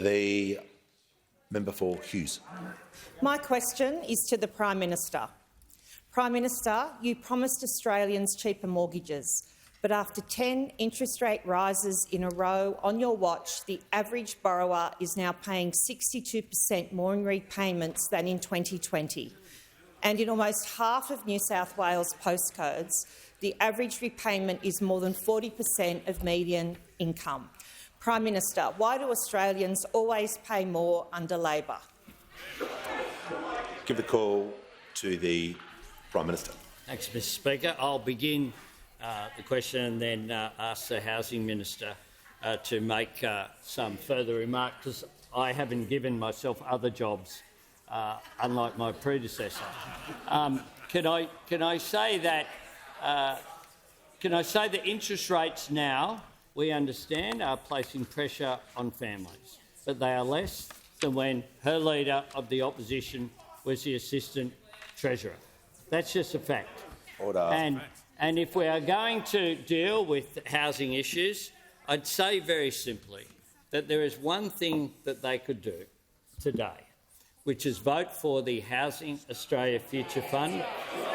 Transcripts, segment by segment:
The member for Hughes. My question is to the Prime Minister. Prime Minister, you promised Australians cheaper mortgages, but after 10 interest rate rises in a row on your watch, the average borrower is now paying 62% more in repayments than in 2020. And in almost half of New South Wales postcodes, the average repayment is more than 40% of median income. Prime Minister, why do Australians always pay more under Labor? Give the call to the Prime Minister. Thanks, Mr Speaker. I'll begin the question and then ask the Housing Minister to make some further remarks, because I haven't given myself other jobs, unlike my predecessor. Can I say that interest rates now, we understand, are placing pressure on families, but they are less than when her leader of the opposition was the Assistant Treasurer. That's just a fact. Order. And if we are going to deal with housing issues, I'd say very simply that there is one thing that they could do today, which is vote for the Housing Australia Future Fund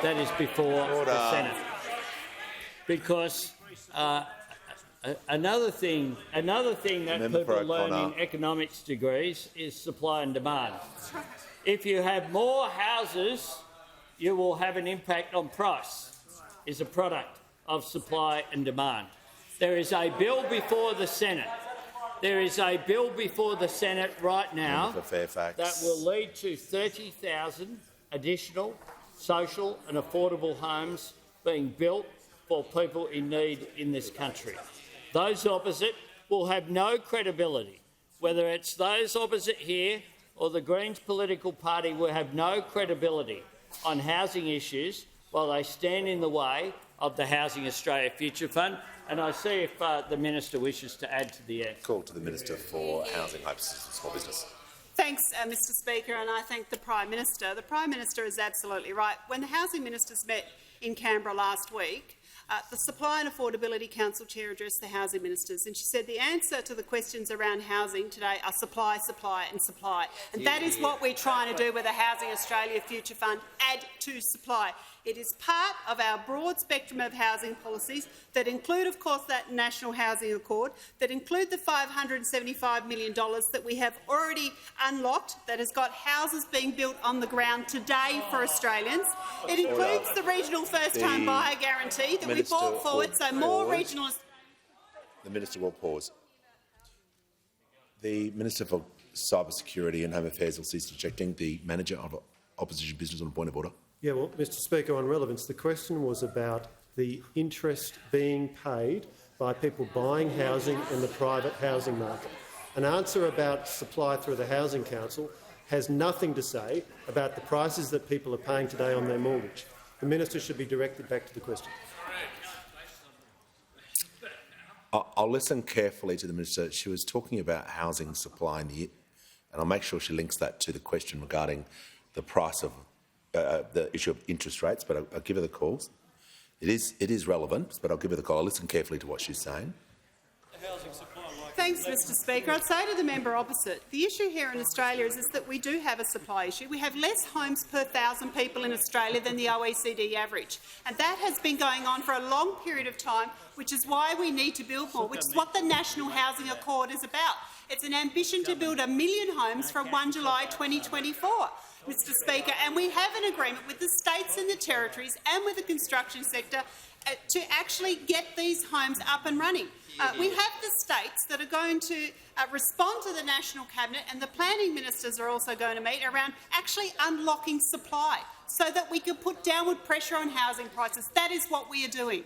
that is before the Senate. Because another thing that people learn in economics degrees is supply and demand. If you have more houses, you will have an impact on price. Is a product of supply and demand. There is a bill before the Senate. There is a bill before the Senate right now that will lead to 30,000 additional social and affordable homes being built for people in need in this country. Those opposite will have no credibility. Whether it's those opposite here or the Greens political party will have no credibility on housing issues while they stand in the way of the Housing Australia Future Fund. And I see if the Minister wishes to add to the end. Call to the Minister for Housing, Homes and Small Business. Thanks, Mr Speaker, and I thank the Prime Minister. The Prime Minister is absolutely right. When the Housing Ministers met in Canberra last week, the Supply and Affordability Council Chair addressed the Housing Ministers, and she said the answer to the questions around housing today are supply, supply and supply. And that is what we're trying to do with the Housing Australia Future Fund, add to supply. It is part of our broad spectrum of housing policies that include, of course, that National Housing Accord, that include the $575 million that we have already unlocked, that has got houses being built on the ground today for Australians. It includes the regional first-home buyer guarantee that we brought forward, so more regional... The Minister will pause. The Minister for Cyber Security and Home Affairs will cease interjecting. The Manager of Opposition Business on a point of order. Yeah, well, Mr Speaker, on relevance, the question was about the interest being paid by people buying housing in the private housing market. An answer about supply through the Housing Council has nothing to say about the prices that people are paying today on their mortgage. The Minister should be directed back to the question. I'll listen carefully to the Minister. She was talking about housing supply and I'll make sure she links that to the question regarding the price of the issue of interest rates, but I'll give her the calls. It is relevant, but I'll give her the call. I'll listen carefully to what she's saying. Thanks, Mr Speaker. I'd say to the member opposite, the issue here in Australia is that we do have a supply issue. We have less homes per 1,000 people in Australia than the OECD average, and that has been going on for a long period of time, which is why we need to build more, which is what the National Housing Accord is about. It's an ambition to build 1 million homes from 1 July 2024. Mr Speaker, and we have an agreement with the states and the territories and with the construction sector to actually get these homes up and running. We have the states that are going to respond to the National Cabinet, and the planning ministers are also going to meet around actually unlocking supply so that we can put downward pressure on housing prices. That is what we are doing.